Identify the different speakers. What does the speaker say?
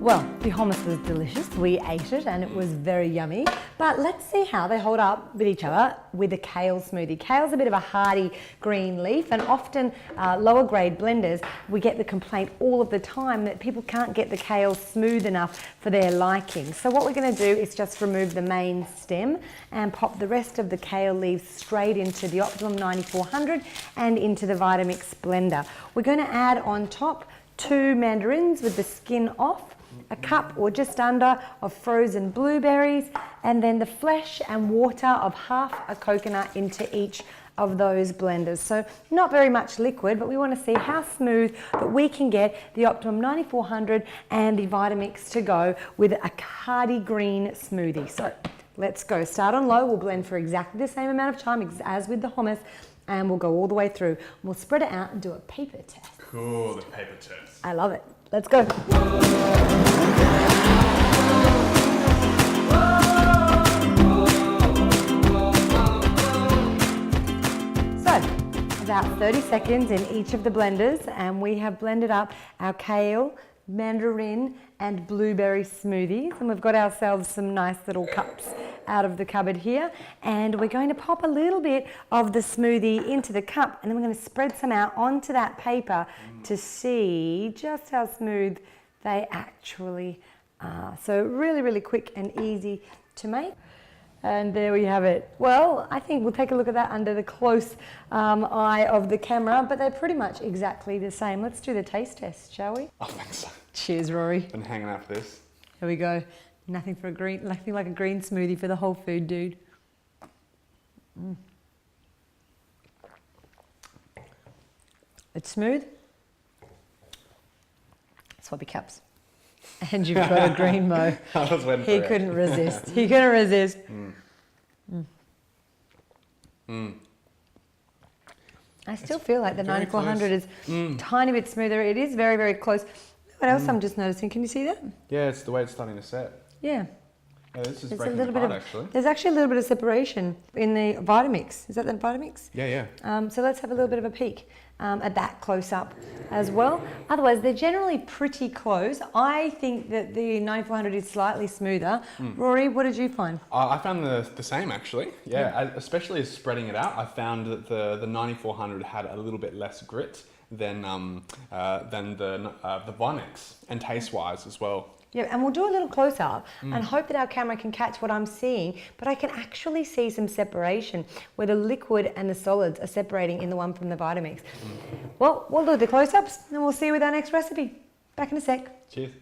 Speaker 1: Well, the hummus was delicious. We ate it and it was very yummy. But let's see how they hold up with each other with a kale smoothie. Kale's a bit of a hardy green leaf, and often lower grade blenders, we get the complaint all of the time that people can't get the kale smooth enough for their liking. So what we're going to do is just remove the main stem and pop the rest of the kale leaves straight into the Optimum 9400 and into the Vitamix blender. We're going to add on top 2 mandarins with the skin off, a cup or just under of frozen blueberries, and then the flesh and water of half a coconut into each of those blenders. So not very much liquid, but we want to see how smooth that we can get the Optimum 9400 and the Vitamix to go with a hardy green smoothie. So let's go. Start on low. We'll blend for exactly the same amount of time as with the hummus, and we'll go all the way through. We'll spread it out and do a paper test.
Speaker 2: Cool, the paper test.
Speaker 1: I love it. Let's go. So, about 30 seconds in each of the blenders, and we have blended up our kale, mandarin and blueberry smoothies, and we've got ourselves some nice little cups out of the cupboard here, and we're going to pop a little bit of the smoothie into the cup, and then we're going to spread some out onto that paper to see just how smooth they actually are. So really quick and easy to make. And there we have it. Well, I think we'll take a look at that under the close eye of the camera, but they're pretty much exactly the same. Let's do the taste test, shall we?
Speaker 2: I think so.
Speaker 1: Cheers, Rory.
Speaker 2: Been hanging out for this.
Speaker 1: Here we go. Nothing like a green smoothie for the whole food dude. It's smooth. Swappy cups. And you've got a green mo.
Speaker 2: I was waiting for
Speaker 1: He
Speaker 2: it.
Speaker 1: couldn't resist. He couldn't resist. I still feel like the
Speaker 2: Very
Speaker 1: 9400 is a tiny bit smoother. It is very close. What else I'm just noticing? Can you see that?
Speaker 2: Yeah, it's the way it's starting to set.
Speaker 1: Yeah.
Speaker 2: Yeah, this is
Speaker 1: There's
Speaker 2: breaking apart, actually.
Speaker 1: There's actually a little bit of separation in the Vitamix. Is that the Vitamix?
Speaker 2: Yeah.
Speaker 1: So let's have a little bit of a peek at that close up as well. Otherwise, they're generally pretty close. I think that the 9400 is slightly smoother. Rory, what did you find?
Speaker 2: I found the same, actually. Yeah, especially as spreading it out, I found that the 9400 had a little bit less grit than the Vitamix, and taste-wise as well.
Speaker 1: Yeah, and we'll do a little close-up and hope that our camera can catch what I'm seeing, but I can actually see some separation where the liquid and the solids are separating in the one from the Vitamix. Well, we'll do the close-ups and we'll see you with our next recipe. Back in a sec.
Speaker 2: Cheers.